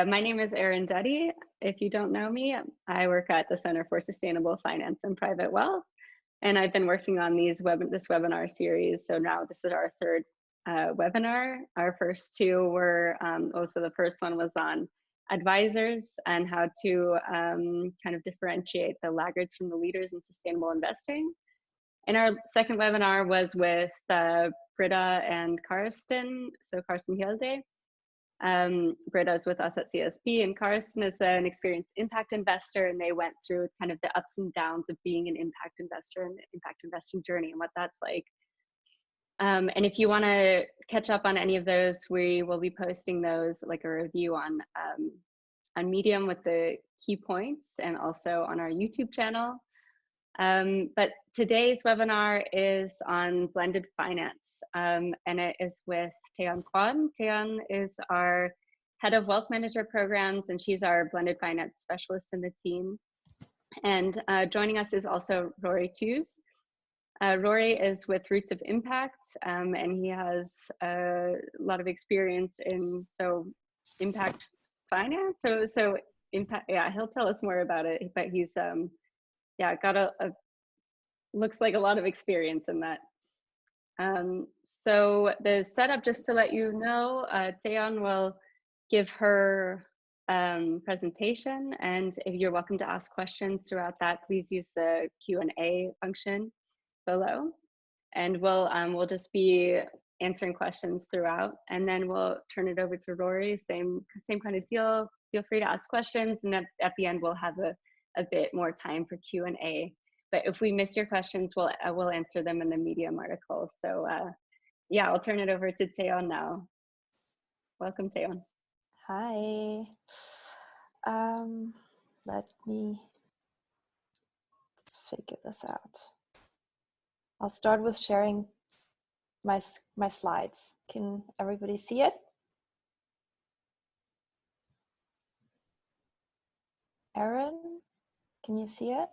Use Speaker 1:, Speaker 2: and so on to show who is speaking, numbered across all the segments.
Speaker 1: My name is Erin Duddy. If you don't know me, I work at the Center for Sustainable Finance and Private Wealth, and I've been working on this webinar series. So now this is our third webinar. Our first two were, also the first one was on advisors and how to kind of differentiate the laggards from the leaders in sustainable investing. And our second webinar was with Britta and Karsten, so Karsten Hilde. Britta is with us at CSB, and Karsten is an experienced impact investor, and they went through kind of the ups and downs of being an impact investor and the impact investing journey and what that's like. And if you want to catch up on any of those, we will be posting those, like a review on Medium with the key points, and also on our YouTube channel. But today's webinar is on blended finance, and it is with Taeun Kwon. Taeun is our head of wealth manager programs, and she's our blended finance specialist in the team. And joining us is also Rory Tews. Rory is with Roots of Impact, and he has a lot of experience in impact finance. So impact, yeah, he'll tell us more about it. But he's got looks like a lot of experience in that. So the setup, just to let you know, Taeun will give her presentation, and if you're welcome to ask questions throughout that, please use the Q&A function below, and we'll just be answering questions throughout, and then we'll turn it over to Rory. Same kind of deal. Feel free to ask questions, and at the end we'll have a bit more time for Q&A. But if we miss your questions, we'll answer them in the Medium article. So yeah, I'll turn it over to Taeun now. Welcome, Taeun.
Speaker 2: Hi. Let me figure this out. I'll start with sharing my slides. Can everybody see it? Erin, can you see it?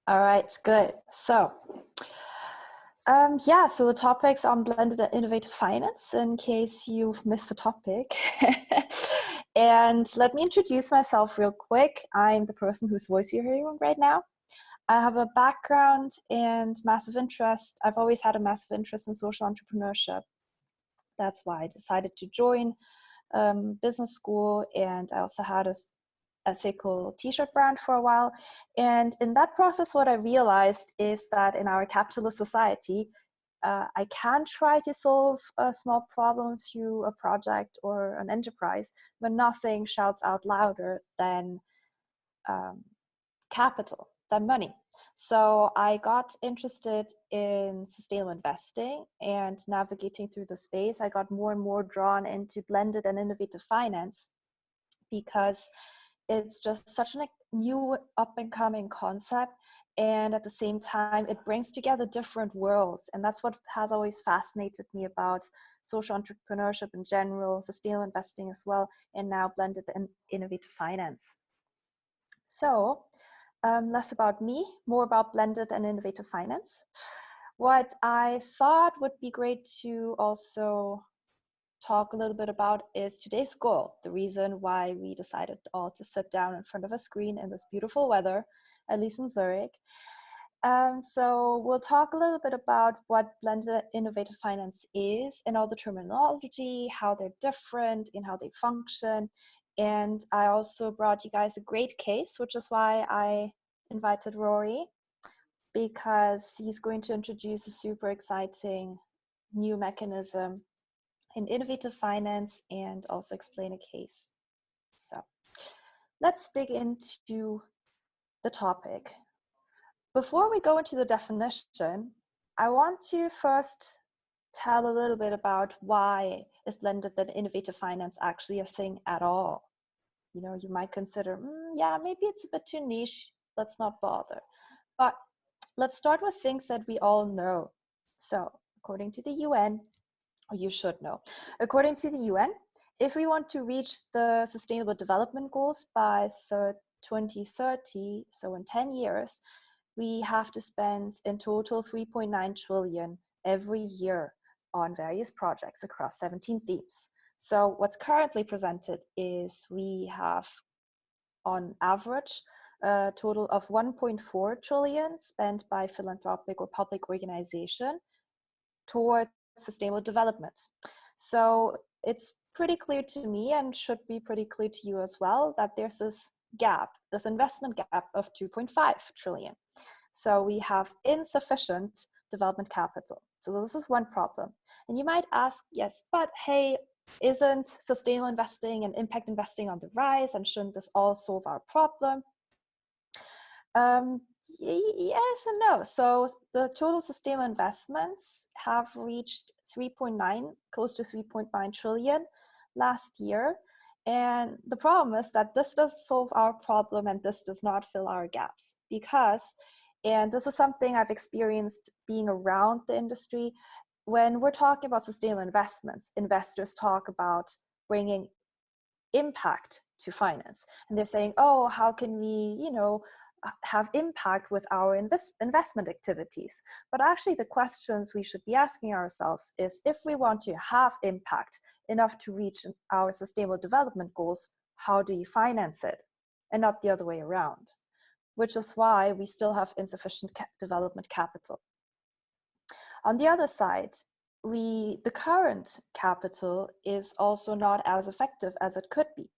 Speaker 2: All right, good. So, so the topic's on blended and innovative finance, in case you've missed the topic. And let me introduce myself real quick. I'm the person whose voice you're hearing right now. I have a background and massive interest. I've always had a massive interest in social entrepreneurship. That's why I decided to join business school, and I also had a ethical t-shirt brand for a while. And in that process, what I realized is that in our capitalist society, I can try to solve a small problem through a project or an enterprise, but nothing shouts out louder than capital, than money. So I got interested in sustainable investing, and navigating through the space, I got more and more drawn into blended and innovative finance, because it's just such a new up and coming concept, and at the same time it brings together different worlds. And that's what has always fascinated me about social entrepreneurship in general, sustainable investing as well, and now blended and innovative finance. So less about me, more about blended and innovative finance. What I thought would be great to also talk a little bit about is today's goal, the reason why we decided all to sit down in front of a screen in this beautiful weather, at least in Zurich. So we'll talk a little bit about what blended innovative finance is, and all the terminology, how they're different and how they function. And I also brought you guys a great case, which is why I invited Rory, because he's going to introduce a super exciting new mechanism in innovative finance and also explain a case. So let's dig into the topic. Before we go into the definition, I want to first tell a little bit about why is blended and innovative finance actually a thing at all. You know, you might consider, yeah, maybe it's a bit too niche, let's not bother. But let's start with things that we all know. So according to the UN, or you should know, according to the UN, if we want to reach the Sustainable Development Goals by 2030, so in 10 years, we have to spend in total 3.9 trillion every year on various projects across 17 themes. So what's currently presented is we have on average a total of 1.4 trillion spent by philanthropic or public organization towards sustainable development. So it's pretty clear to me, and should be pretty clear to you as well, that there's this gap, this investment gap of 2.5 trillion. So we have insufficient development capital. So this is one problem. And you might ask, yes, but hey, isn't sustainable investing and impact investing on the rise, and shouldn't this all solve our problem? Yes and no. So the total sustainable investments have reached 3.9, close to 3.9 trillion last year. And the problem is that this does solve our problem, and this does not fill our gaps, because, and this is something I've experienced being around the industry, when we're talking about sustainable investments, investors talk about bringing impact to finance. And they're saying, oh, how can we, have impact with our investment activities? But actually the questions we should be asking ourselves is, if we want to have impact enough to reach our sustainable development goals, how do you finance it? And not the other way around, which is why we still have insufficient development capital. On the other side, the current capital is also not as effective as it could be.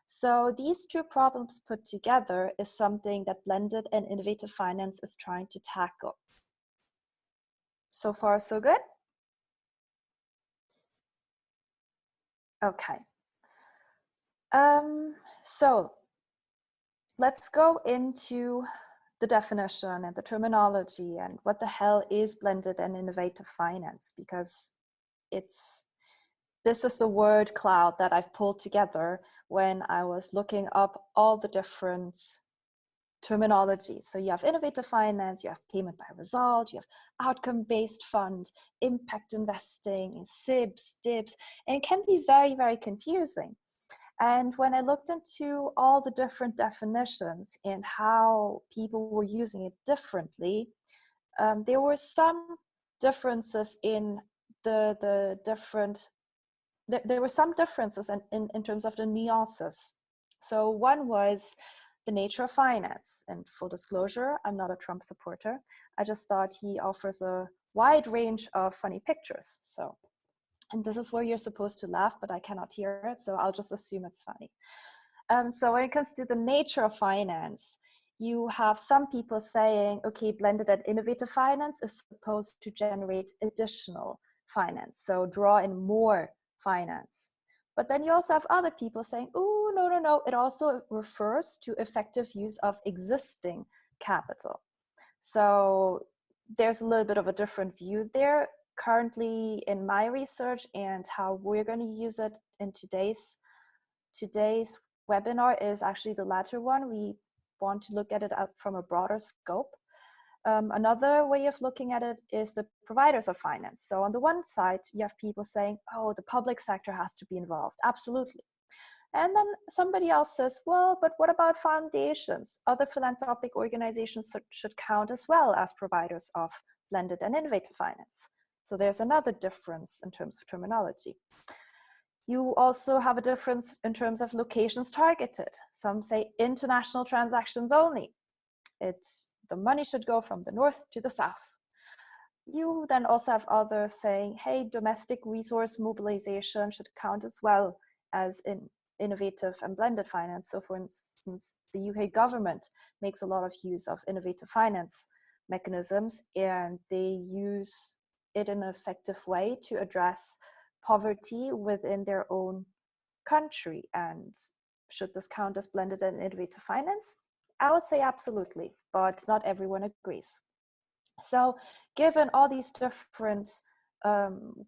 Speaker 2: So these two problems put together is something that blended and innovative finance is trying to tackle. So far, so good? Okay. So let's go into the definition and the terminology and what the hell is blended and innovative finance, because this is the word cloud that I've pulled together when I was looking up all the different terminologies. So you have innovative finance, you have payment by result, you have outcome-based fund, impact investing, SIBs, DIBs, and it can be very, very confusing. And when I looked into all the different definitions and how people were using it differently, there were some differences in the different, there were some differences in terms of the nuances. So one was the nature of finance. And full disclosure, I'm not a Trump supporter. I just thought he offers a wide range of funny pictures. So, and this is where you're supposed to laugh, but I cannot hear it, so I'll just assume it's funny. So when it comes to the nature of finance, you have some people saying, okay, blended and innovative finance is supposed to generate additional finance, so draw in more finance. But then you also have other people saying, oh, no, it also refers to effective use of existing capital. So there's a little bit of a different view there. Currently in my research and how we're going to use it in today's webinar is actually the latter one. We want to look at it from a broader scope. Another way of looking at it is the providers of finance. So on the one side, you have people saying, oh, the public sector has to be involved. Absolutely. And then somebody else says, well, but what about foundations? Other philanthropic organizations should count as well as providers of blended and innovative finance. So there's another difference in terms of terminology. You also have a difference in terms of locations targeted. Some say international transactions only. The money should go from the north to the south. You then also have others saying, hey, domestic resource mobilization should count as well as in innovative and blended finance. So for instance, the UK government makes a lot of use of innovative finance mechanisms, and they use it in an effective way to address poverty within their own country. And should this count as blended and innovative finance? I would say absolutely, but not everyone agrees. So given all these different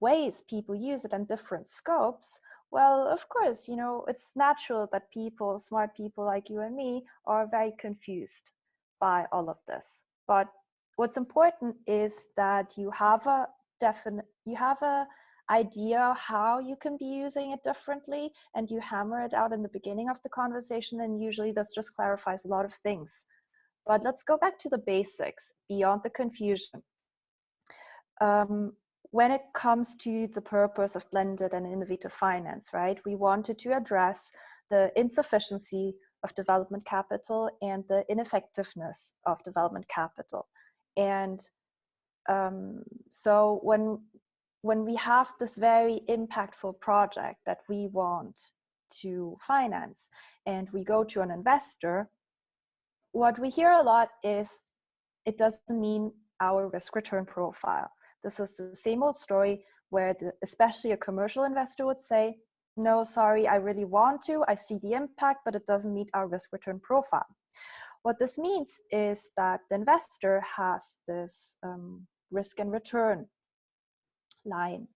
Speaker 2: ways people use it and different scopes, well, of course, it's natural that people, smart people like you and me, are very confused by all of this. But what's important is that you have a idea how you can be using it differently, and you hammer it out in the beginning of the conversation, and usually this just clarifies a lot of things. But let's go back to the basics beyond the confusion. when it comes to the purpose of blended and innovative finance, right, we wanted to address the insufficiency of development capital and the ineffectiveness of development capital. And so when we have this very impactful project that we want to finance and we go to an investor, what we hear a lot is it doesn't mean our risk return profile. This is the same old story where especially a commercial investor would say, no, sorry, I really want to, I see the impact, but it doesn't meet our risk return profile. What this means is that the investor has this risk and return line.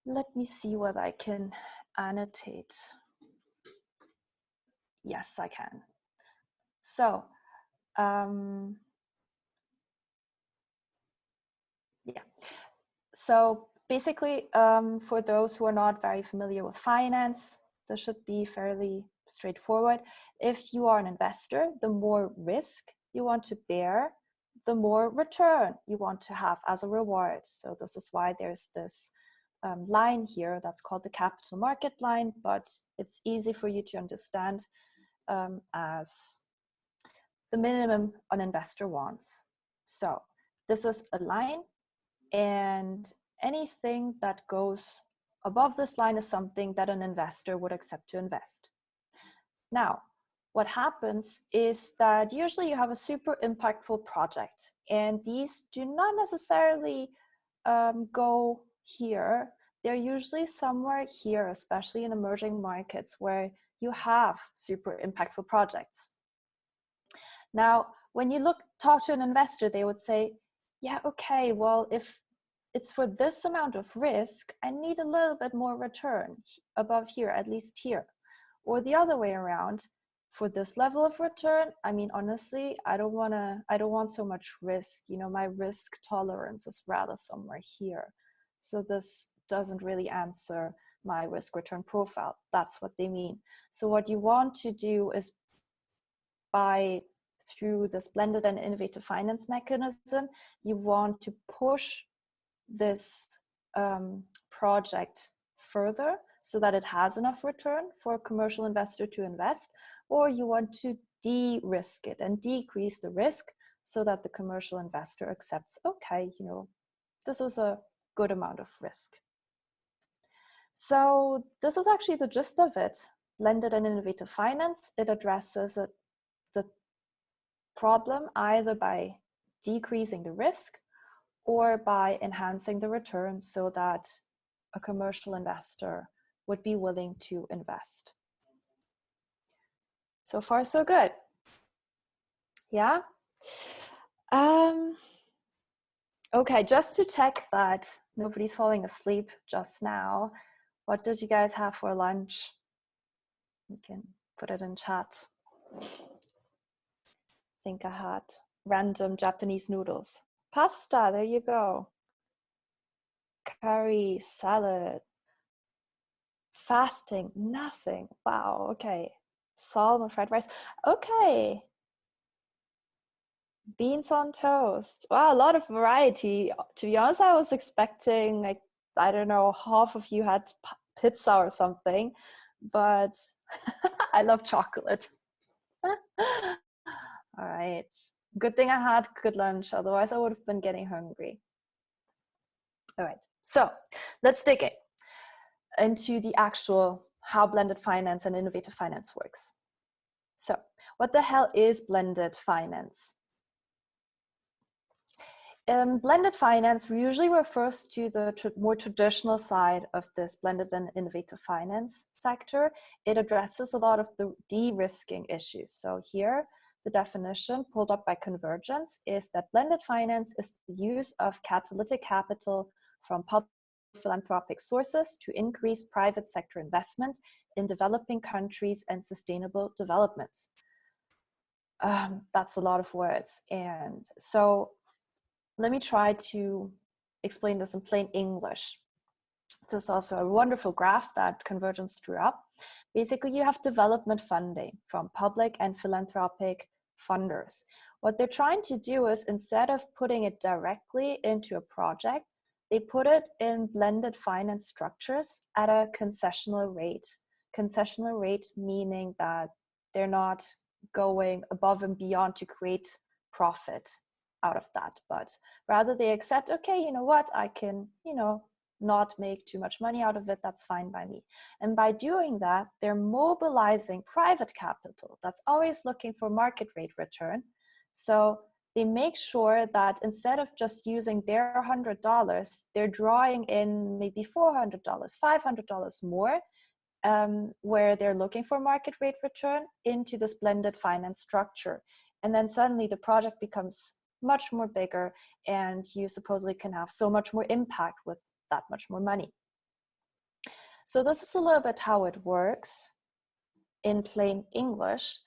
Speaker 2: Let me see what I can annotate. Yes, I can. So, yeah. So basically, for those who are not very familiar with finance, this should be fairly straightforward. If you are an investor, the more risk you want to bear, the more return you want to have as a reward. So this is why there's this line here that's called the capital market line, but it's easy for you to understand as the minimum an investor wants. So this is a line, and anything that goes above this line is something that an investor would accept to invest. Now, what happens is that usually you have a super impactful project, and these do not necessarily go here. They're usually somewhere here, especially in emerging markets where you have super impactful projects. Now, when you talk to an investor, they would say, yeah, okay, well, if it's for this amount of risk, I need a little bit more return above here, at least here. Or the other way around, for this level of return, I mean, honestly, I don't want so much risk. You know, my risk tolerance is rather somewhere here. So this doesn't really answer my risk return profile. That's what they mean. So what you want to do is through this blended and innovative finance mechanism, you want to push this project further so that it has enough return for a commercial investor to invest, or you want to de-risk it and decrease the risk so that the commercial investor accepts, okay, you know, this is a good amount of risk. So this is actually the gist of it. Blended and innovative finance, it addresses the problem either by decreasing the risk or by enhancing the return so that a commercial investor would be willing to invest. So far, so good. Yeah. Okay, just to check that nobody's falling asleep just now, what did you guys have for lunch? You can put it in chat. I think I had random Japanese noodles. Pasta, there you go. Curry, salad. Fasting, nothing. Wow, okay. Salmon, fried rice. Okay. Beans on toast. Wow, a lot of variety. To be honest, I was expecting, like, I don't know, half of you had pizza or something, but I love chocolate. All right. Good thing I had good lunch, otherwise I would have been getting hungry. All right, so let's dig into the actual how blended finance and innovative finance works. So what the hell is blended finance? Blended finance usually refers to the more traditional side of this blended and innovative finance sector. It addresses a lot of the de-risking issues. So here, the definition pulled up by Convergence is that blended finance is the use of catalytic capital from public philanthropic sources to increase private sector investment in developing countries and sustainable development. That's a lot of words. And so let me try to explain this in plain English. This is also a wonderful graph that Convergence drew up. Basically, you have development funding from public and philanthropic funders. What they're trying to do is, instead of putting it directly into a project, they put it in blended finance structures at a concessional rate. Concessional rate meaning that they're not going above and beyond to create profit out of that, but rather they accept, okay, you know what, I can, not make too much money out of it, that's fine by me. And by doing that, they're mobilizing private capital that's always looking for market rate return. So they make sure that instead of just using their $100, they're drawing in maybe $400, $500 more, where they're looking for market rate return into this blended finance structure. And then suddenly the project becomes much more bigger, and you supposedly can have so much more impact with that much more money. So this is a little bit how it works in plain English.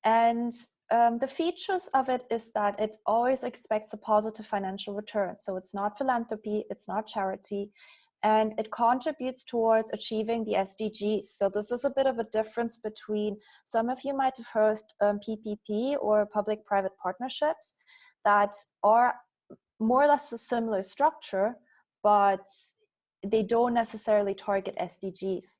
Speaker 2: And the features of it is that it always expects a positive financial return. So it's not philanthropy, it's not charity, and it contributes towards achieving the SDGs. So this is a bit of a difference between, some of you might have heard PPP or public-private partnerships that are more or less a similar structure, but they don't necessarily target SDGs.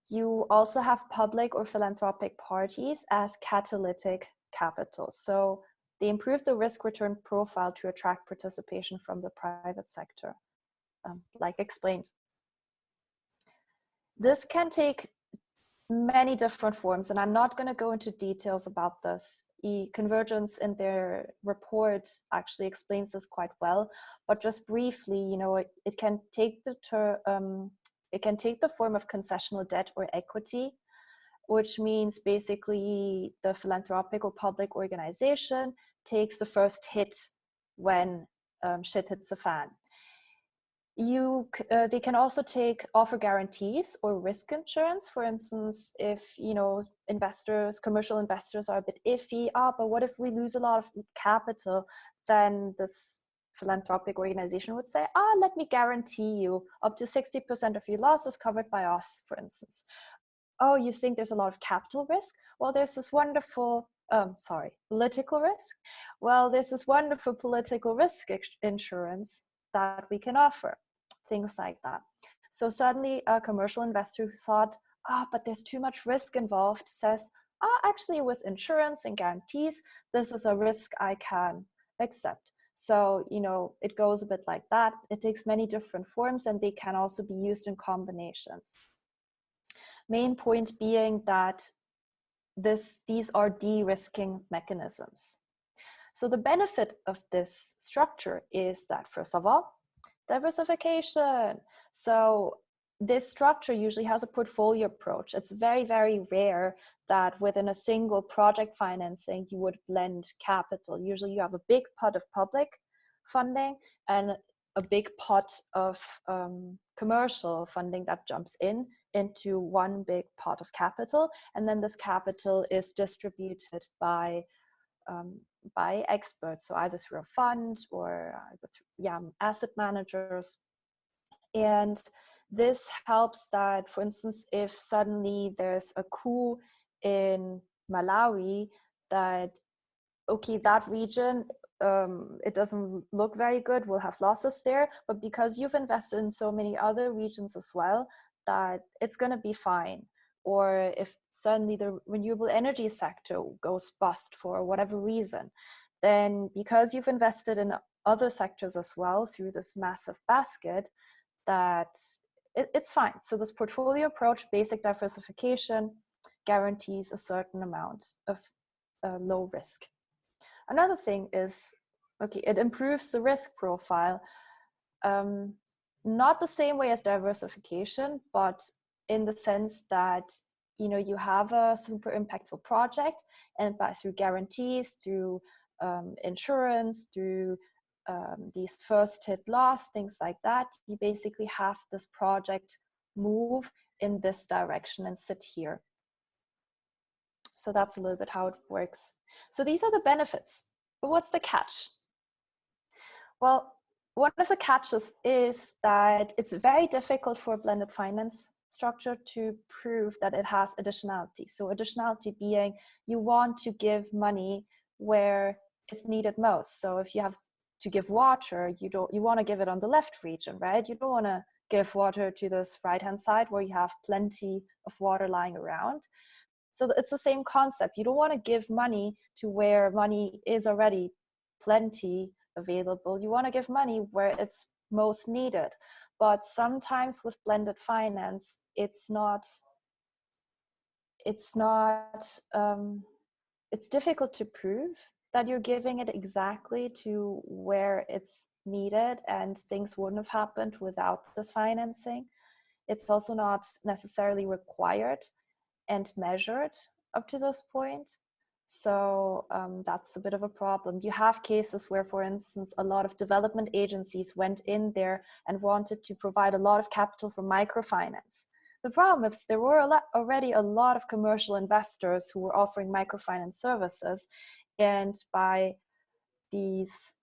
Speaker 2: You also have public or philanthropic parties as catalytic capital. So they improve the risk return profile to attract participation from the private sector, like explained. This can take many different forms, and I'm not going to go into details about this. Convergence in their report actually explains this quite well, but just briefly, it can take the form of concessional debt or equity, which means basically the philanthropic or public organization takes the first hit when shit hits the fan. They can also offer guarantees or risk insurance. For instance, if commercial investors are a bit iffy, but what if we lose a lot of capital? Then this philanthropic organization would say, let me guarantee you up to 60% of your losses covered by us, for instance. Oh, you think there's a lot of capital risk? Well, there's this wonderful political risk. Well, there's this wonderful political risk insurance that we can offer, things like that. So suddenly a commercial investor who thought, but there's too much risk involved, says, actually with insurance and guarantees, this is a risk I can accept. So, it goes a bit like that. It takes many different forms, and they can also be used in combinations. Main point being that these are de-risking mechanisms. So the benefit of this structure is that, first of all, diversification. So this structure usually has a portfolio approach. It's very, very rare that within a single project financing, you would blend capital. Usually you have a big pot of public funding and a big pot of commercial funding that jumps into one big pot of capital. And then this capital is distributed by experts, so either through a fund or asset managers. And this helps that, for instance, if suddenly there's a coup in Malawi, that region, it doesn't look very good, we'll have losses there, but because you've invested in so many other regions as well, that it's going to be fine. Or if suddenly the renewable energy sector goes bust for whatever reason, then because you've invested in other sectors as well through this massive basket, that it's fine. So this portfolio approach, basic diversification, guarantees a certain amount of low risk. Another thing is, it improves the risk profile. Not the same way as diversification, but in the sense that, you have a super impactful project, and through guarantees, through insurance, through these first hit loss, things like that, you basically have this project move in this direction and sit here. So that's a little bit how it works. So these are the benefits, but what's the catch? Well, one of the catches is that it's very difficult for a blended finance structure to prove that it has additionality. So additionality being, you want to give money where it's needed most. So if you have to give water, you want to give it on the left region, right? You don't want to give water to this right-hand side where you have plenty of water lying around. So it's the same concept. You don't want to give money to where money is already plenty available. You want to give money where it's most needed. But sometimes with blended finance, it's difficult to prove that you're giving it exactly to where it's needed, and things wouldn't have happened without this financing. It's also not necessarily required and measured up to this point. So that's a bit of a problem. You have cases where, for instance, a lot of development agencies went in there and wanted to provide a lot of capital for microfinance. The problem is there were already a lot of commercial investors who were offering microfinance services, and by these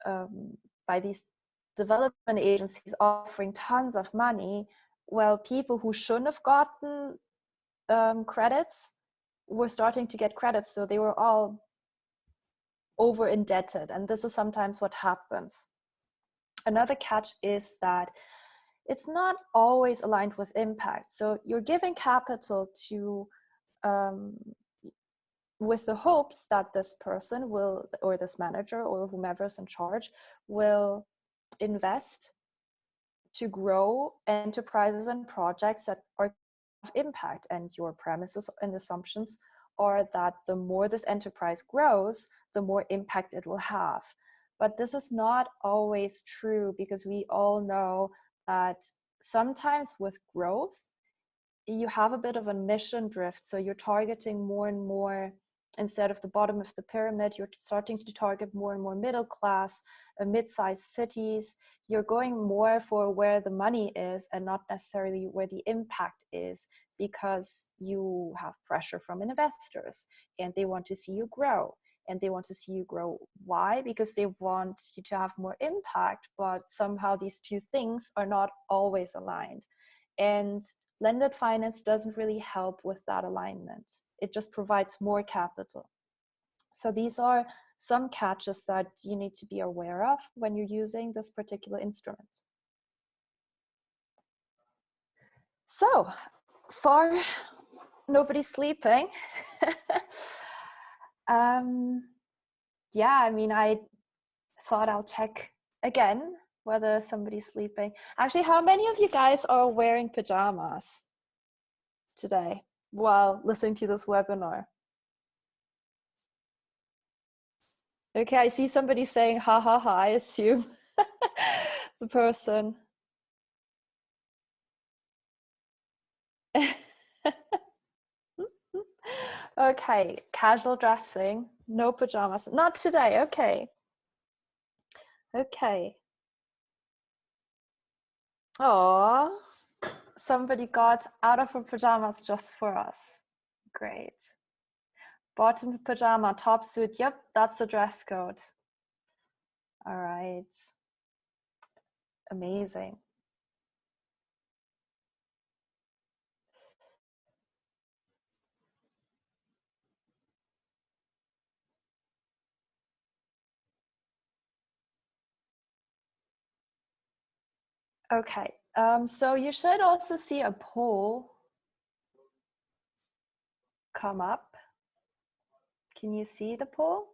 Speaker 2: development agencies offering tons of money, well, people who shouldn't have gotten credits were starting to get credits, so they were all over indebted, and this is sometimes what happens. Another catch is that it's not always aligned with impact. So you're giving capital to with the hopes that this person will, or this manager or whomever's in charge, will invest to grow enterprises and projects that are of impact. And your premises and assumptions are that the more this enterprise grows, the more impact it will have. But this is not always true, because we all know that sometimes with growth, you have a bit of a mission drift. So you're targeting more and more, instead of the bottom of the pyramid, you're starting to target more and more middle class, mid-sized cities. You're going more for where the money is and not necessarily where the impact is, because you have pressure from investors and they want to see you grow. And they want to see you grow. Why? Because they want you to have more impact, but somehow these two things are not always aligned. And blended finance doesn't really help with that alignment. It just provides more capital. So these are some catches that you need to be aware of when you're using this particular instrument. So far, nobody's sleeping. Yeah, I mean, I thought I'll check again whether somebody's sleeping. Actually, how many of you guys are wearing pajamas today while listening to this webinar? Okay, I see somebody saying ha ha ha, I assume the person. Okay, casual dressing, no pajamas, not today. Okay. Okay. Oh, somebody got out of her pajamas just for us. Great. Bottom pajama, top suit. Yep, that's the dress code. All right. Amazing. Okay, so you should also see a poll come up. Can you see the poll?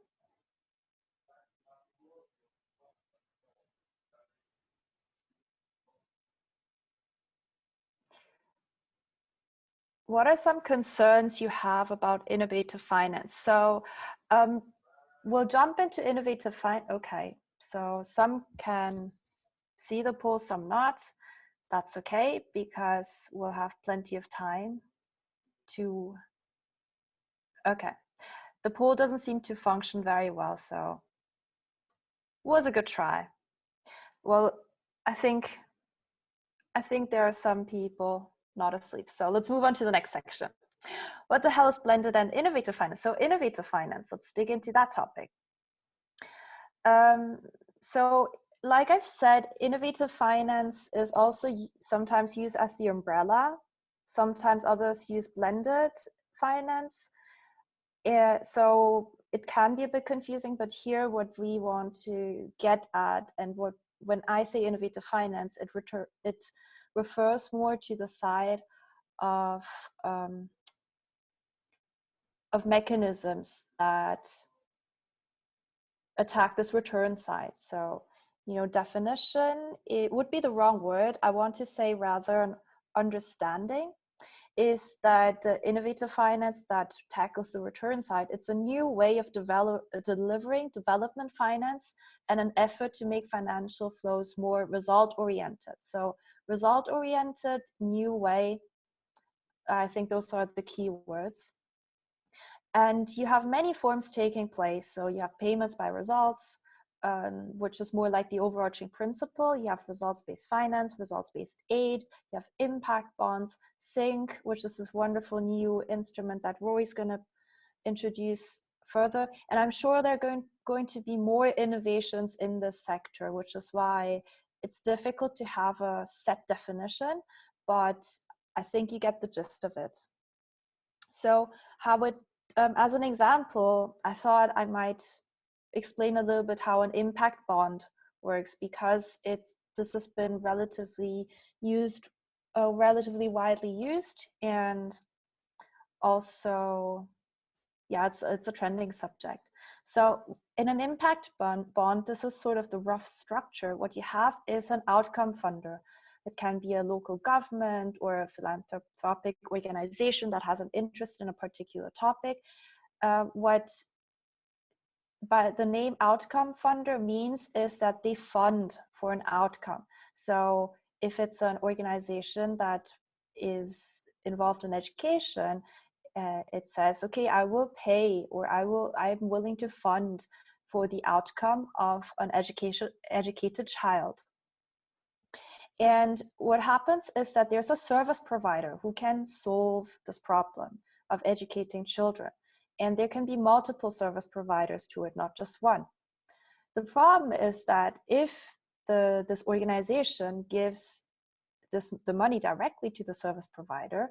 Speaker 2: What are some concerns you have about innovative finance? So we'll jump into innovative finance. Okay, so some can see the poll, some not. That's okay, because we'll have plenty of time to, okay. The poll doesn't seem to function very well, so was a good try. Well, I think there are some people not asleep. So let's move on to the next section. What the hell is blended and innovative finance? So innovative finance, let's dig into that topic. So like I've said, innovative finance is also sometimes used as the umbrella. Sometimes others use blended finance. So it can be a bit confusing, but here what we want to get at, and what when I say innovative finance, it refers more to the side of mechanisms that attack this return side. So, definition, it would be the wrong word. I want to say rather an understanding is that the innovative finance that tackles the return side, it's a new way of delivering development finance and an effort to make financial flows more result-oriented. So result-oriented, new way, I think those are the key words. And you have many forms taking place. So you have payments by results, which is more like the overarching principle. You have results-based finance, results-based aid. You have impact bonds, sync, which is this wonderful new instrument that Rory's going to introduce further. And I'm sure there are going to be more innovations in this sector, which is why it's difficult to have a set definition, but I think you get the gist of it. So how it as an example, I thought I might explain a little bit how an impact bond works, because this has been relatively widely used, and also, yeah, it's a trending subject. So in an impact bond, this is sort of the rough structure. What you have is an outcome funder. It can be a local government or a philanthropic organization that has an interest in a particular topic. What by the name outcome funder means is that they fund for an outcome. So if it's an organization that is involved in education, it says, okay, I will pay, or I'm willing to fund for the outcome of an educated child. And what happens is that there's a service provider who can solve this problem of educating children. And there can be multiple service providers to it, not just one. The problem is that if this organization gives the money directly to the service provider,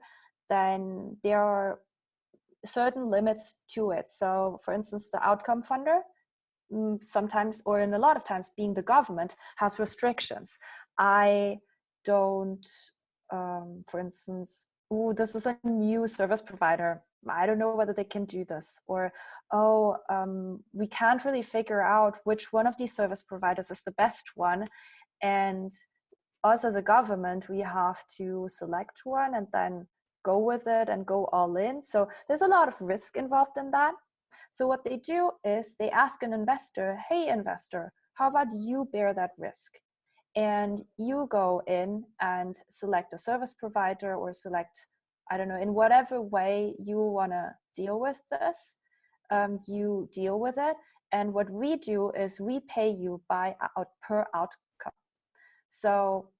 Speaker 2: then there are certain limits to it. So for instance, the outcome funder, sometimes, or in a lot of times, being the government, has restrictions. I don't, for instance, this is a new service provider, I don't know whether they can do this, or we can't really figure out which one of these service providers is the best one, and us as a government, we have to select one and then go with it and go all in. So there's a lot of risk involved in that. So what they do is they ask an investor, hey investor, how about you bear that risk? And you go in and select a service provider, or select, I don't know, in whatever way you want to deal with this, you deal with it. And what we do is we pay you per outcome. So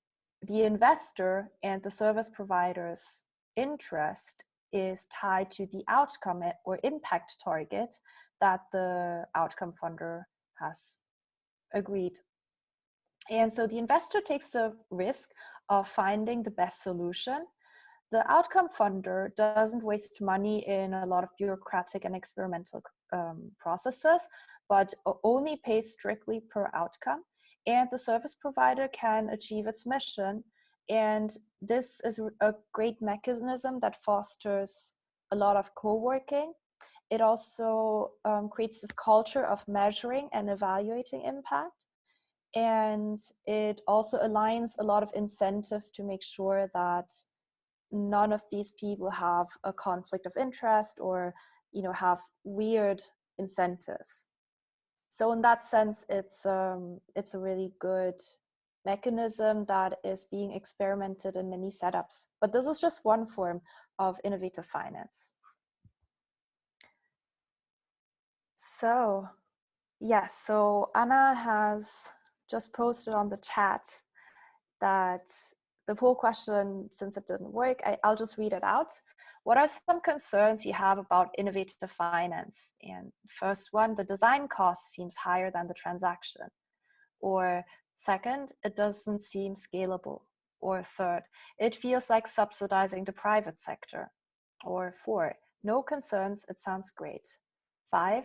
Speaker 2: the investor and the service provider's interest is tied to the outcome or impact target that the outcome funder has agreed. And so the investor takes the risk of finding the best solution. The outcome funder doesn't waste money in a lot of bureaucratic and experimental processes, but only pays strictly per outcome. And the service provider can achieve its mission. And this is a great mechanism that fosters a lot of co-working. It also creates this culture of measuring and evaluating impact. And it also aligns a lot of incentives to make sure that none of these people have a conflict of interest, or have weird incentives. So in that sense, it's a really good mechanism that is being experimented in many setups. But this is just one form of innovative finance. So yes, so Anna has just posted on the chat that the poll question, since it didn't work, I'll just read it out. What are some concerns you have about innovative finance? And first one, the design cost seems higher than the transaction. Or second, it doesn't seem scalable. Or third, it feels like subsidizing the private sector. Or four, no concerns, it sounds great. 5,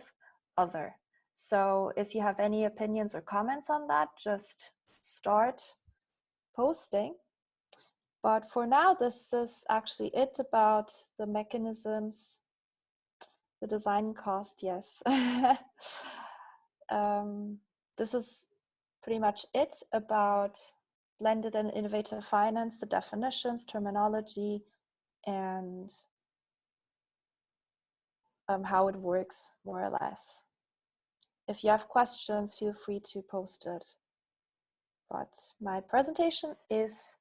Speaker 2: other. So if you have any opinions or comments on that, just start posting. But for now, this is actually it about the mechanisms, the design cost, yes. This is pretty much it about blended and innovative finance, the definitions, terminology, and how it works, more or less. If you have questions, feel free to post it. But my presentation is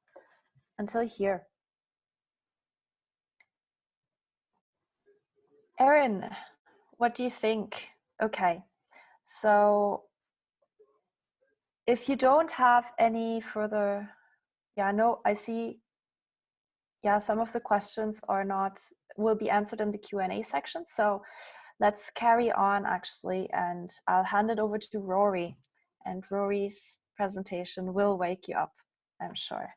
Speaker 2: until here. Erin, what do you think? Okay, so if you don't have any further, no, I see, some of the questions will be answered in the Q&A section. So let's carry on actually, and I'll hand it over to Rory, and Rory's presentation will wake you up, I'm sure.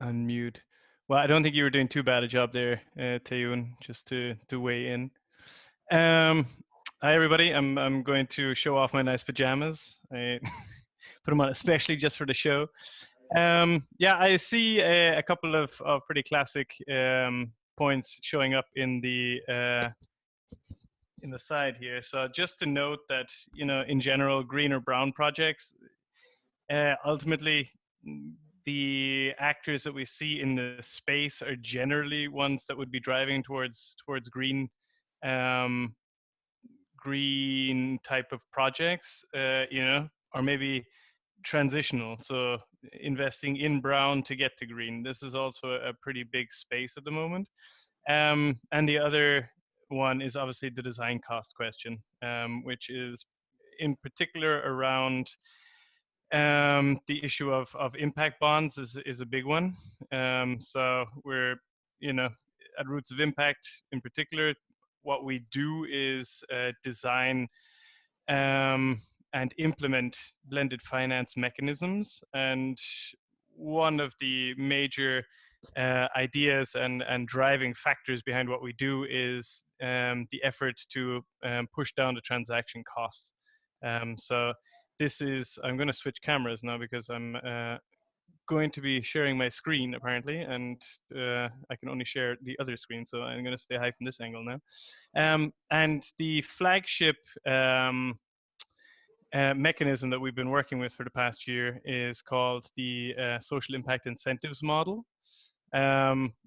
Speaker 3: Unmute. Well, I don't think you were doing too bad a job there, Taeun, just to weigh in. Hi everybody, I'm going to show off my nice pajamas. I put them on especially just for the show. I see a couple of pretty classic points showing up in the side here. So just to note that, in general, green or brown projects, ultimately, the actors that we see in the space are generally ones that would be driving towards green green type of projects, or maybe transitional. So investing in brown to get to green. This is also a pretty big space at the moment. And the other one is obviously the design cost question, which is in particular around the issue of impact bonds is a big one. So we're, at Roots of Impact in particular, what we do is design and implement blended finance mechanisms. And one of the major ideas and driving factors behind what we do is the effort to push down the transaction costs. So this is, I'm going to switch cameras now because I'm going to be sharing my screen apparently, and I can only share the other screen. So I'm going to say hi from this angle now. And the flagship mechanism that we've been working with for the past year is called the social impact incentives model,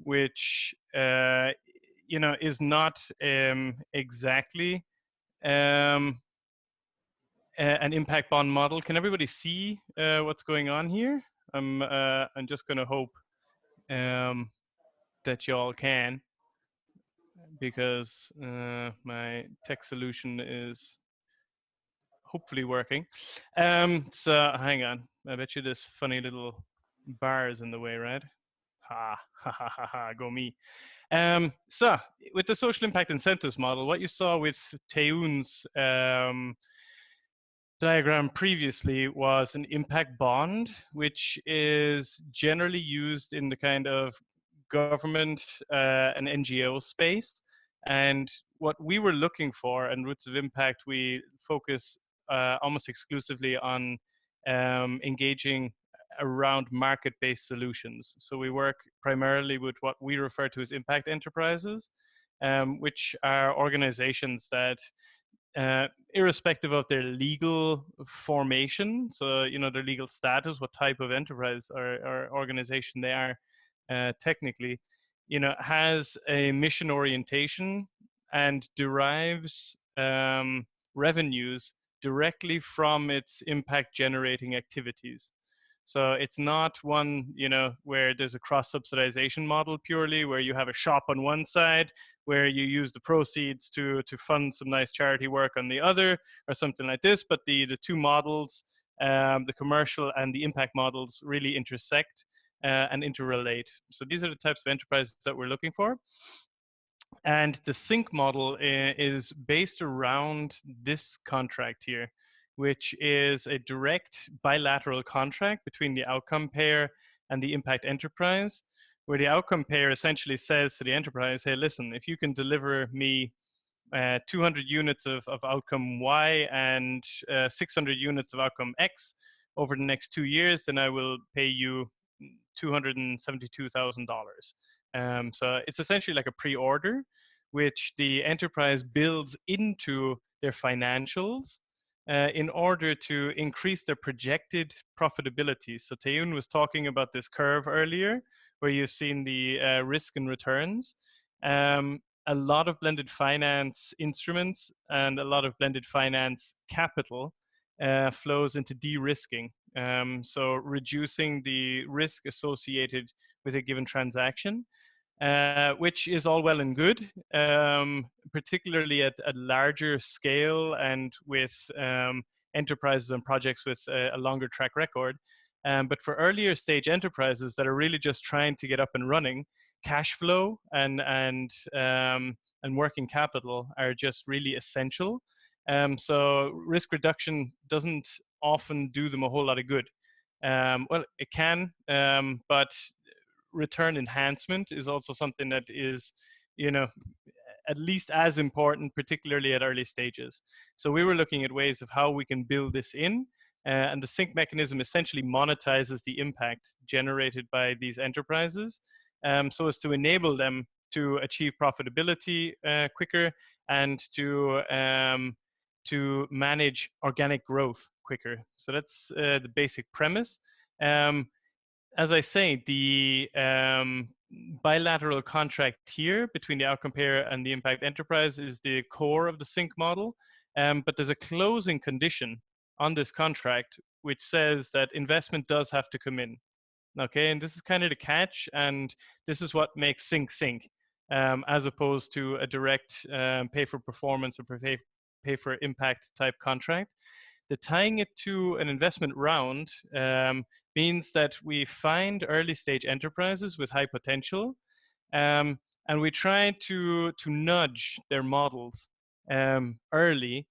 Speaker 3: which is not exactly an impact bond model. Can everybody see what's going on here? I'm just going to hope that y'all can, because my tech solution is hopefully working. So hang on, I bet you this funny little bar is in the way, right? Ha ha ha ha, go me. So with the social impact incentives model, what you saw with Taeun's diagram previously was an impact bond, which is generally used in the kind of government and NGO space. And what we were looking for in Roots of Impact, we focus almost exclusively on engaging around market-based solutions. So we work primarily with what we refer to as impact enterprises, which are organizations that irrespective of their legal formation, so their legal status, what type of enterprise or organization they are, technically, has a mission orientation and derives revenues directly from its impact generating activities. So it's not one, where there's a cross-subsidization model purely, where you have a shop on one side, where you use the proceeds to fund some nice charity work on the other, or something like this. But the two models, the commercial and the impact models, really intersect and interrelate. So these are the types of enterprises that we're looking for. And the sync model is based around this contract here, which is a direct bilateral contract between the outcome payer and the impact enterprise. where the outcome payer essentially says to the enterprise, hey, listen, if you can deliver me 200 units of outcome Y and 600 units of outcome X over the next 2 years, then I will pay you $272,000. So it's essentially like a pre-order, which the enterprise builds into their financials in order to increase their projected profitability. So Taeun was talking about this curve earlier, where you've seen the risk and returns. A lot of blended finance instruments and a lot of blended finance capital flows into de-risking. So reducing the risk associated with a given transaction, which is all well and good, particularly at a larger scale and with enterprises and projects with a longer track record. But for earlier stage enterprises that are really just trying to get up and running, cash flow and working capital are just really essential. So risk reduction doesn't often do them a whole lot of good. Well, it can, but return enhancement is also something that is, at least as important, particularly at early stages. So we were looking at ways of how we can build this in, and the sync mechanism essentially monetizes the impact generated by these enterprises, so as to enable them to achieve profitability quicker and to manage organic growth quicker. So that's the basic premise. As I say, the bilateral contract here between the outcome payer and the impact enterprise is the core of the sync model. But there's a closing condition on this contract which says that investment does have to come in. Okay, and this is kind of the catch, and this is what makes sync, as opposed to a direct pay for performance or pay for impact type contract. The tying it to an investment round means that we find early stage enterprises with high potential, and we try to nudge their models early,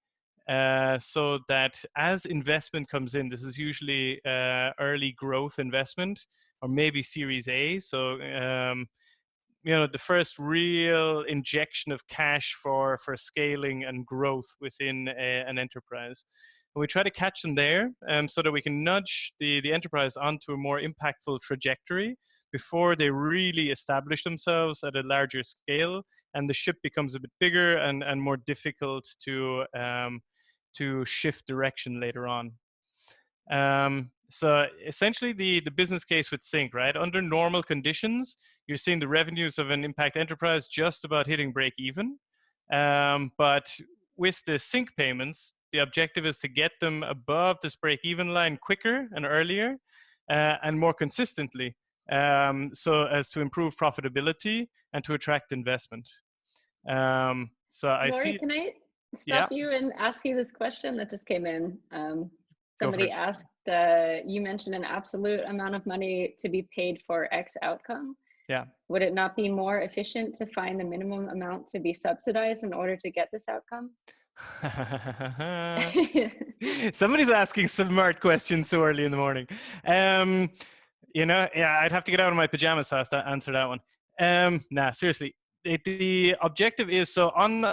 Speaker 3: so that as investment comes in, this is usually early growth investment or maybe Series A. So the first real injection of cash for scaling and growth within an enterprise. And we try to catch them there, so that we can nudge the enterprise onto a more impactful trajectory before they really establish themselves at a larger scale, and the ship becomes a bit bigger and more difficult to shift direction later on. So essentially the business case with sync, right? Under normal conditions, you're seeing the revenues of an impact enterprise just about hitting break even. But with the sync payments, the objective is to get them above this break even line quicker and earlier, and more consistently, so as to improve profitability and to attract investment. So I
Speaker 1: Rory,
Speaker 3: see.
Speaker 1: can I stop you and ask you this question that just came in? Somebody asked, you mentioned an absolute amount of money to be paid for X outcome.
Speaker 3: Yeah.
Speaker 1: Would it not be more efficient to find the minimum amount to be subsidized in order to get this outcome?
Speaker 3: Somebody's asking smart questions so early in the morning. I'd have to get out of my pajamas to answer that one. Nah, seriously. The objective is, so on,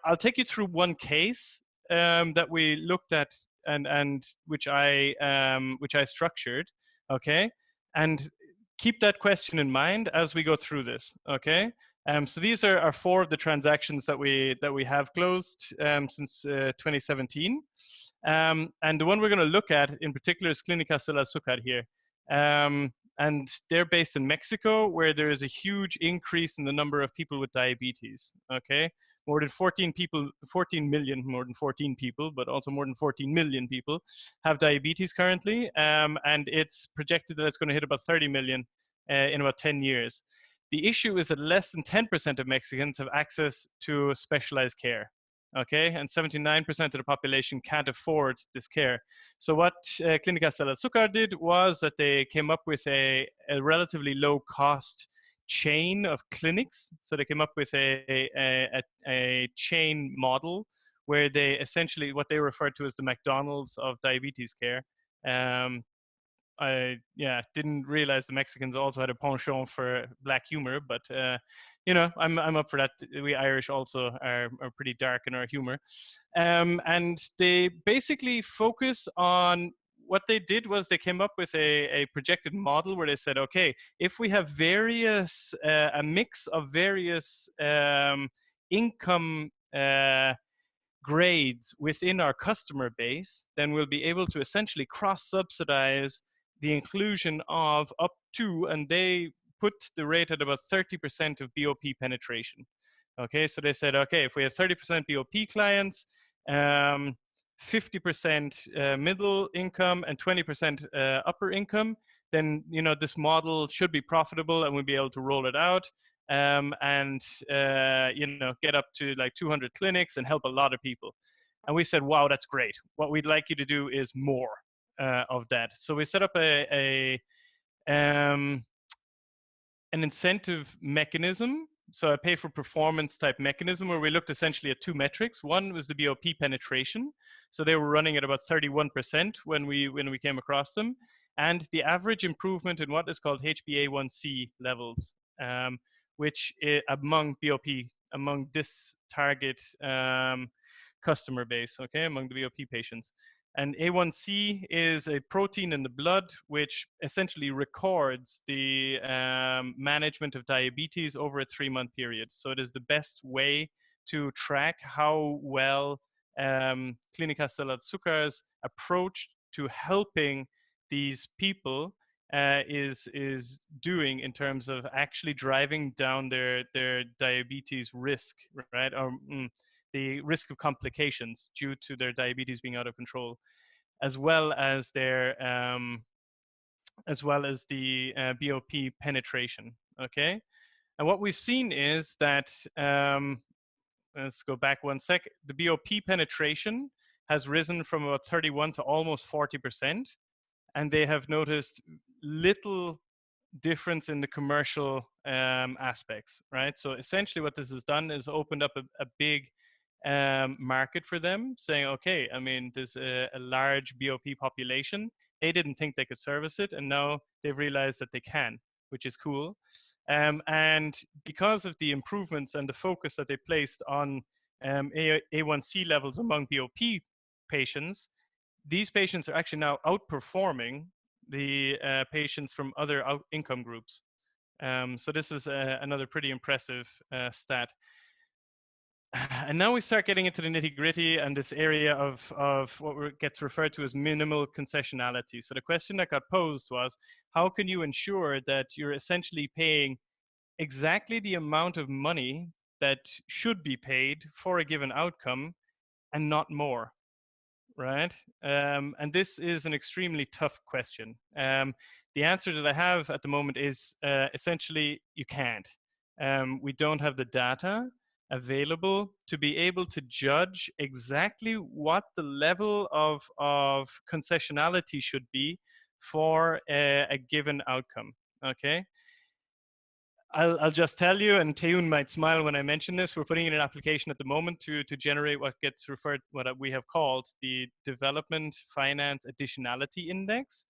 Speaker 3: I'll take you through one case that we looked at and which I structured, okay? And keep that question in mind as we go through this, okay? So these are 4 of the transactions that we have closed since 2017. And the one we're going to look at in particular is Clínicas del Azúcar here. And they're based in Mexico, where there is a huge increase in the number of people with diabetes, okay? More than 14 million, but also more than 14 million people have diabetes currently. And it's projected that it's going to hit about 30 million in about 10 years. The issue is that less than 10% of Mexicans have access to specialized care, okay? And 79% of the population can't afford this care. So what Clínicas del Azúcar did was that they came up with a relatively low cost chain of clinics. So they came up with a chain model where they essentially, what they refer to as the McDonald's of diabetes care. I didn't realize the Mexicans also had a penchant for black humor, but you know, I'm up for that. We Irish also are pretty dark in our humor, and they basically focus on what they did was they came up with a projected model where they said, okay, if we have various a mix of various income grades within our customer base, then we'll be able to essentially cross-subsidize the inclusion of up to, and they put the rate at about 30% of BOP penetration. Okay, so they said, okay, if we have 30% BOP clients, 50% middle income and 20% upper income, then you know this model should be profitable, and we'll be able to roll it out. And you know, get up to like 200 clinics and help a lot of people. And we said, wow, that's great. What we'd like you to do is more of that. So we set up an incentive mechanism, so a pay for performance type mechanism, where we looked essentially at two metrics. One was the BOP penetration, so they were running at about 31% when we came across them, and the average improvement in what is called HbA1c levels, which among BOP, among this target customer base, okay, among the BOP patients. And A1C is a protein in the blood which essentially records the management of diabetes over a 3-month period. So it is the best way to track how well Clínica Azúcar's approach to helping these people is doing in terms of actually driving down their diabetes risk, right? Or the risk of complications due to their diabetes being out of control, as well as their the BOP penetration. Okay, and what we've seen is that let's go back one sec. The BOP penetration has risen from about 31 to almost 40%, and they have noticed little difference in the commercial aspects, right? So essentially what this has done is opened up a big market for them, saying, okay, I mean, there's a large BOP population. They didn't think they could service it, and now they've realized that they can, which is cool. And because of the improvements and the focus that they placed on A1C levels among BOP patients, these patients are actually now outperforming the patients from other income groups. So this is another pretty impressive stat. And now we start getting into the nitty gritty and this area of what gets referred to as minimal concessionality. So the question that got posed was, how can you ensure that you're essentially paying exactly the amount of money that should be paid for a given outcome and not more? Right? And this is an extremely tough question. The answer that I have at the moment is essentially you can't. We don't have the data available to be able to judge exactly what the level of concessionality should be for a given outcome. Okay. I'll just tell you, and Taeun might smile when I mention this, we're putting in an application at the moment to generate what gets referred, what we have called the Development Finance Additionality Index,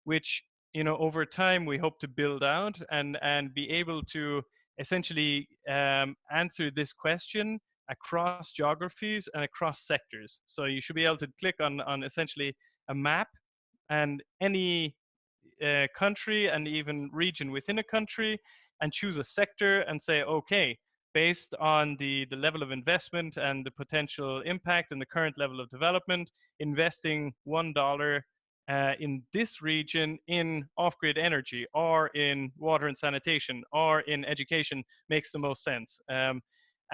Speaker 3: which, you know, over time we hope to build out and be able to essentially answer this question across geographies and across sectors. So you should be able to click on essentially a map, and any country and even region within a country, and choose a sector and say, okay, based on the level of investment and the potential impact and the current level of development, investing $1 in this region in off-grid energy or in water and sanitation or in education makes the most sense.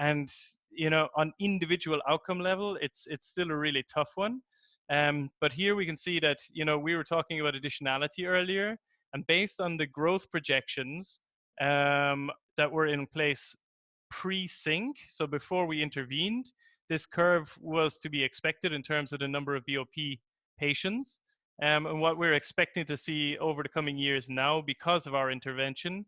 Speaker 3: And you know, on individual outcome level, it's still a really tough one. But here we can see that, you know, we were talking about additionality earlier, and based on the growth projections that were in place pre-sync, so before we intervened, this curve was to be expected in terms of the number of BOP patients. And what we're expecting to see over the coming years now, because of our intervention,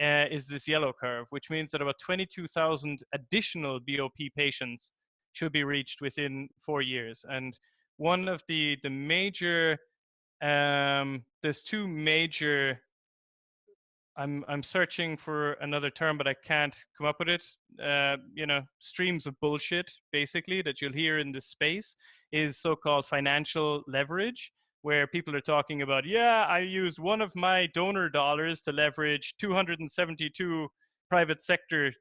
Speaker 3: is this yellow curve, which means that about 22,000 additional BOP patients should be reached within 4 years. And one of the major there's two major, I'm searching for another term, but I can't come up with it. Streams of bullshit, basically, that you'll hear in this space is so-called financial leverage, where people are talking about, yeah, I used one of my donor dollars to leverage 272 private sector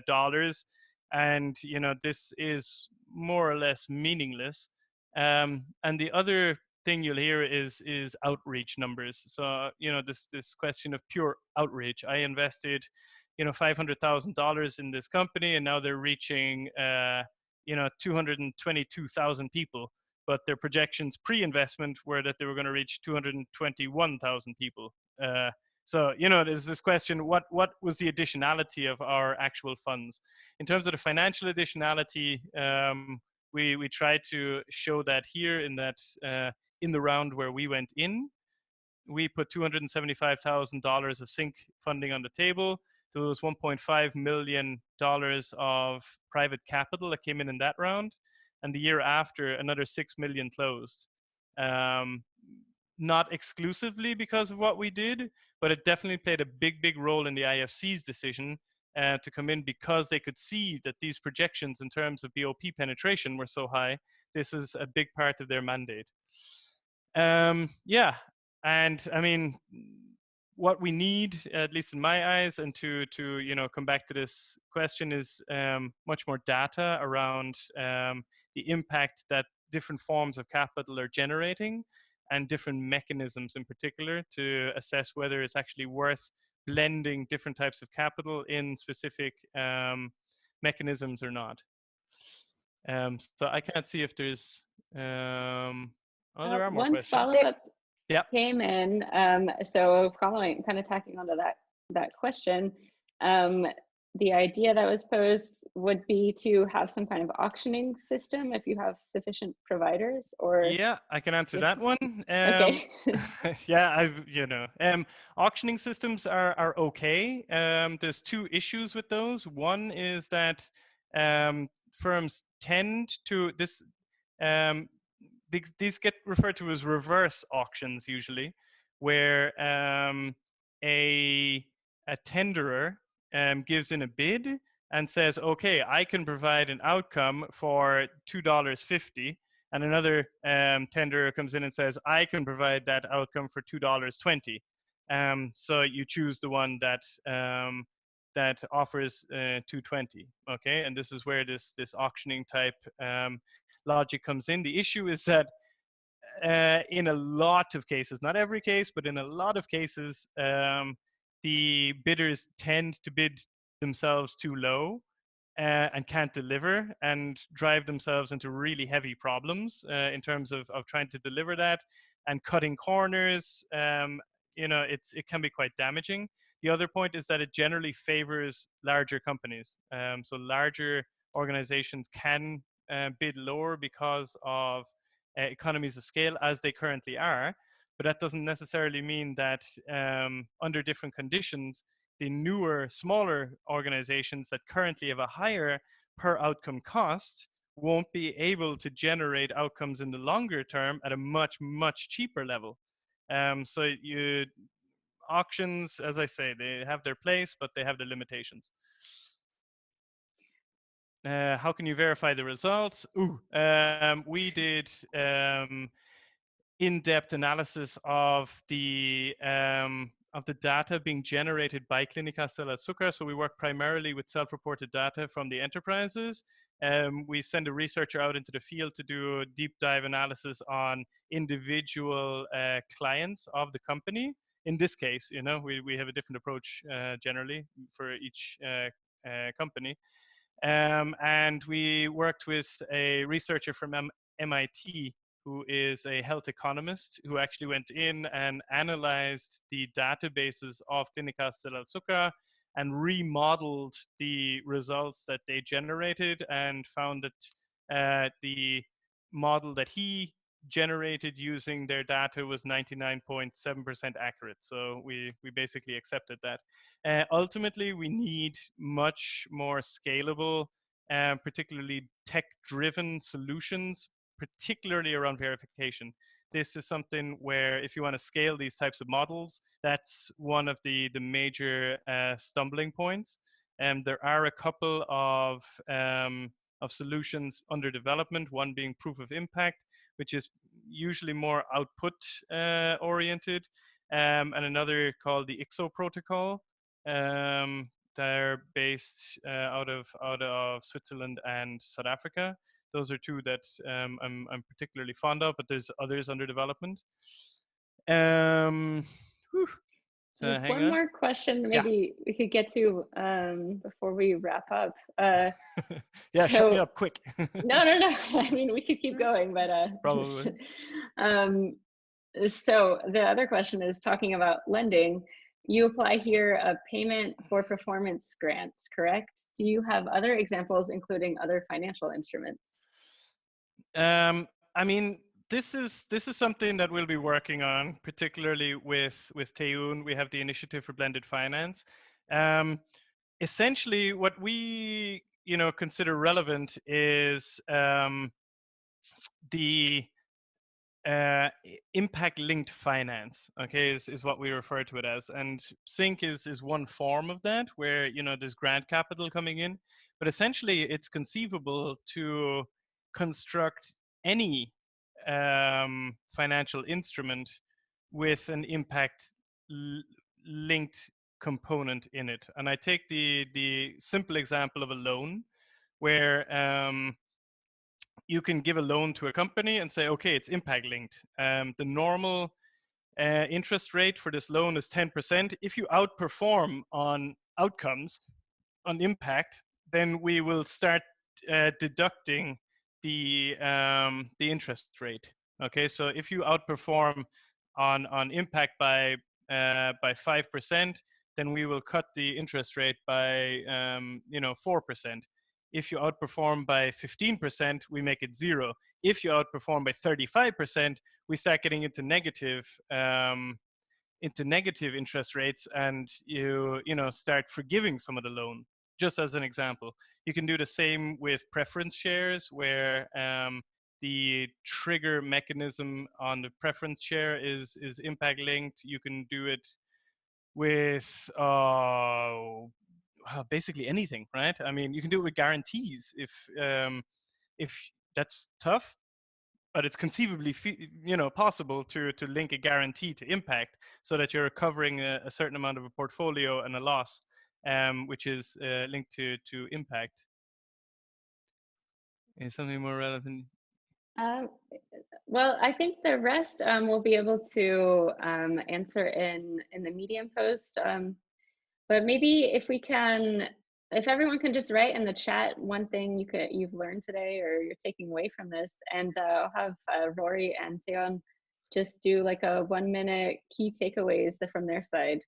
Speaker 3: dollars, and this is more or less meaningless. And the other thing you'll hear is outreach numbers. So this question of pure outreach. I invested $500,000 in this company, and now they're reaching 222,000 people. But their projections pre-investment were that they were going to reach 221,000 people. So there's this question: what was the additionality of our actual funds in terms of the financial additionality? We tried to show that here in the round where we went in, we put $275,000 of sync funding on the table. There was $1.5 million of private capital that came in that round. And the year after, another 6 million closed. Not exclusively because of what we did, but it definitely played a big role in the IFC's decision to come in, because they could see that these projections in terms of BOP penetration were so high. This is a big part of their mandate. Yeah, and I mean, what we need, at least in my eyes, and to come back to this question, is much more data around the impact that different forms of capital are generating, and different mechanisms in particular, to assess whether it's actually worth blending different types of capital in specific mechanisms or not. So I can't see if there's there are more
Speaker 1: one
Speaker 3: questions.
Speaker 1: follow-up
Speaker 3: Yep.
Speaker 1: came in. So following, kind of tacking onto that question, the idea that was posed would be to have some kind of auctioning system if you have sufficient providers, or
Speaker 3: yeah, I can answer that one.
Speaker 1: Okay.
Speaker 3: Yeah, auctioning systems are okay. There's two issues with those. One is that firms tend to these get referred to as reverse auctions usually, where a tenderer gives in a bid and says, okay, I can provide an outcome for $2.50, and another tenderer comes in and says, I can provide that outcome for $2.20. So you choose the one that offers $2.20. Okay, and this is where this auctioning type logic comes in. The issue is that in a lot of cases, not every case, but in a lot of cases, the bidders tend to bid themselves too low and can't deliver, and drive themselves into really heavy problems in terms of trying to deliver that, and cutting corners. It can be quite damaging. The other point is that it generally favors larger companies. So larger organizations can bid lower because of economies of scale, as they currently are. But that doesn't necessarily mean that under different conditions, the newer, smaller organizations that currently have a higher per outcome cost won't be able to generate outcomes in the longer term at a much, much cheaper level. So auctions, as I say, they have their place, but they have their limitations. How can you verify the results? We did in-depth analysis of the data being generated by Clínica Stella Zucker. So we work primarily with self-reported data from the enterprises. We send a researcher out into the field to do a deep dive analysis on individual clients of the company. In this case, we have a different approach generally for each company. And we worked with a researcher from MIT, who is a health economist, who actually went in and analyzed the databases of Clínica Stella Zucker and remodeled the results that they generated, and found that the model that he generated using their data was 99.7% accurate. So we basically accepted that. Ultimately, we need much more scalable, particularly tech-driven solutions, particularly around verification. this is something where if you want to scale these types of models, that's one of the major stumbling points. And there are a couple of solutions under development, one being proof of impact, which is usually more output oriented, and another called the IXO protocol. They're based out of Switzerland and South Africa. Those are two that I'm particularly fond of, but there's others under development. Whew. So
Speaker 1: There's
Speaker 3: hang
Speaker 1: one
Speaker 3: on.
Speaker 1: more question maybe we could get to before we wrap up.
Speaker 3: Yeah, shut me up quick.
Speaker 1: No. I mean, we could keep going, but
Speaker 3: Probably.
Speaker 1: So the other question is talking about lending. You apply here a payment for performance grants, correct? Do you have other examples, including other financial instruments?
Speaker 3: I mean, this is something that we'll be working on, particularly with Taeun. We have the initiative for blended finance. Essentially, what we consider relevant is the impact-linked finance. Okay, is what we refer to it as, and Sync is one form of that, where there's grant capital coming in, but essentially it's conceivable to construct any financial instrument with an impact-linked component in it. And I take the simple example of a loan, where you can give a loan to a company and say, okay, it's impact linked. The normal interest rate for this loan is 10%. If you outperform on outcomes, on impact, then we will start deducting the interest rate. Okay, so if you outperform on impact by 5%, then we will cut the interest rate by 4%. If you outperform by 15%, we make it 0. If you outperform by 35%, we start getting into negative interest rates, and you start forgiving some of the loan. Just as an example, you can do the same with preference shares, where the trigger mechanism on the preference share is impact linked. You can do it with basically anything, right? I mean, you can do it with guarantees if that's tough, but it's conceivably possible to link a guarantee to impact, so that you're covering a certain amount of a portfolio and a loss, which is linked to impact. Is something more relevant?
Speaker 1: Well, I think the rest we'll be able to answer in the Medium post. But maybe if everyone can just write in the chat one thing you've learned today or you're taking away from this, and I'll have Rory and Taeun just do like a 1-minute key takeaways from their side.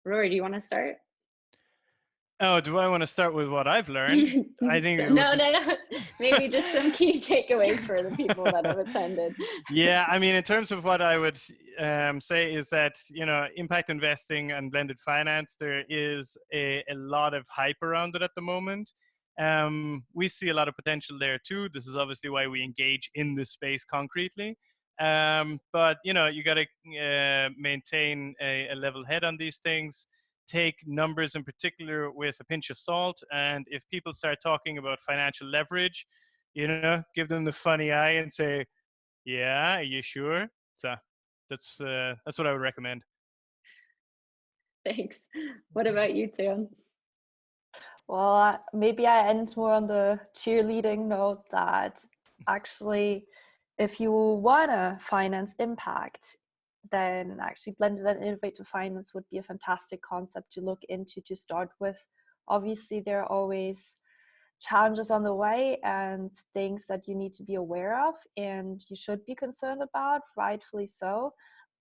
Speaker 1: Rory, do you want to start?
Speaker 3: Oh, do I want to start with what I've learned? I think
Speaker 1: no. Maybe just some key takeaways for the people that have attended.
Speaker 3: Yeah, I mean, in terms of what I would say is that impact investing and blended finance, there is a lot of hype around it at the moment. We see a lot of potential there too. This is obviously why we engage in this space concretely. But you got to maintain a level head on these things. Take numbers in particular with a pinch of salt, and if people start talking about financial leverage, give them the funny eye and say, "Yeah, are you sure?" So that's what I would recommend.
Speaker 1: Thanks. What about you, Taeun?
Speaker 2: Well, maybe I end more on the cheerleading note that actually, if you want to finance impact, then actually blended and innovative finance would be a fantastic concept to look into to start with. Obviously, there are always challenges on the way and things that you need to be aware of and you should be concerned about, rightfully so.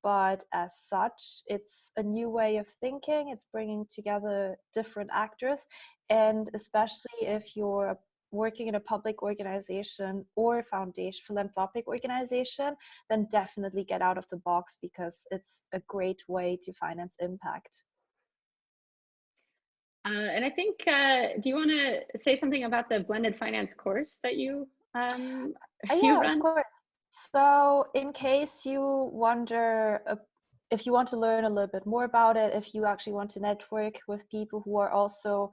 Speaker 2: But as such, it's a new way of thinking. It's bringing together different actors, and especially if you're working in a public organization or foundation, philanthropic organization, then definitely get out of the box, because it's a great way to finance impact.
Speaker 1: And I think, do you want to say something about the blended finance course that you You
Speaker 2: Yeah, of
Speaker 1: run?
Speaker 2: course. So in case you wonder if you want to learn a little bit more about it, if you actually want to network with people who are also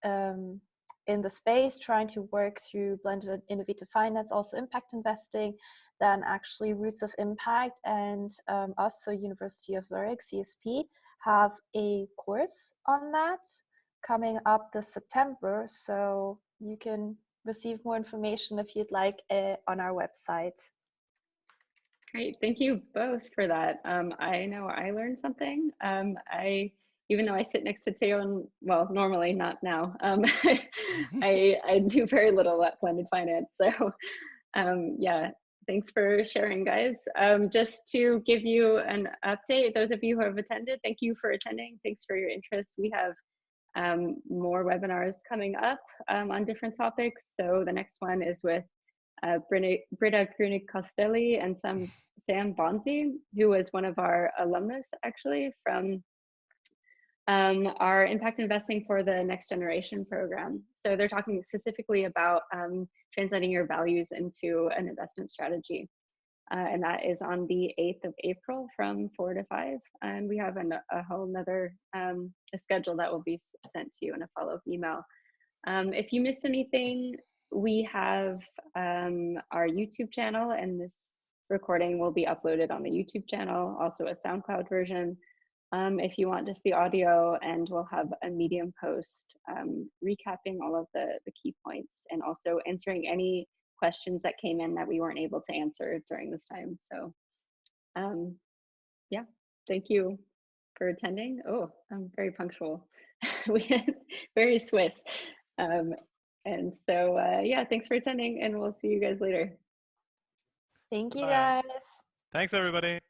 Speaker 2: in the space trying to work through blended and innovative finance, also impact investing, then actually Roots of Impact and us, so University of Zurich, CSP, have a course on that coming up this September. So you can receive more information if you'd like on our website.
Speaker 1: Great, thank you both for that. I know I learned something. Even though I sit next to Taeun, well, normally, not now, I do very little at blended finance. So yeah, thanks for sharing, guys. Just to give you an update, those of you who have attended, thank you for attending. Thanks for your interest. We have more webinars coming up on different topics. So the next one is with Britta Grunig-Costelli and Sam Bonzi, who was one of our alumnus actually from our impact investing for the next generation program. So they're talking specifically about translating your values into an investment strategy. And that is on the 8th of April from 4 to 5. And we have a whole nother a schedule that will be sent to you in a follow-up email. If you missed anything, we have our YouTube channel, and this recording will be uploaded on the YouTube channel, also a SoundCloud version. If you want just the audio, and we'll have a Medium post recapping all of the key points and also answering any questions that came in that we weren't able to answer during this time. So yeah, thank you for attending. Oh, I'm very punctual. Very Swiss. And so yeah, thanks for attending, and we'll see you guys later.
Speaker 2: Thank you,
Speaker 3: Bye.
Speaker 2: guys.
Speaker 3: Thanks, everybody.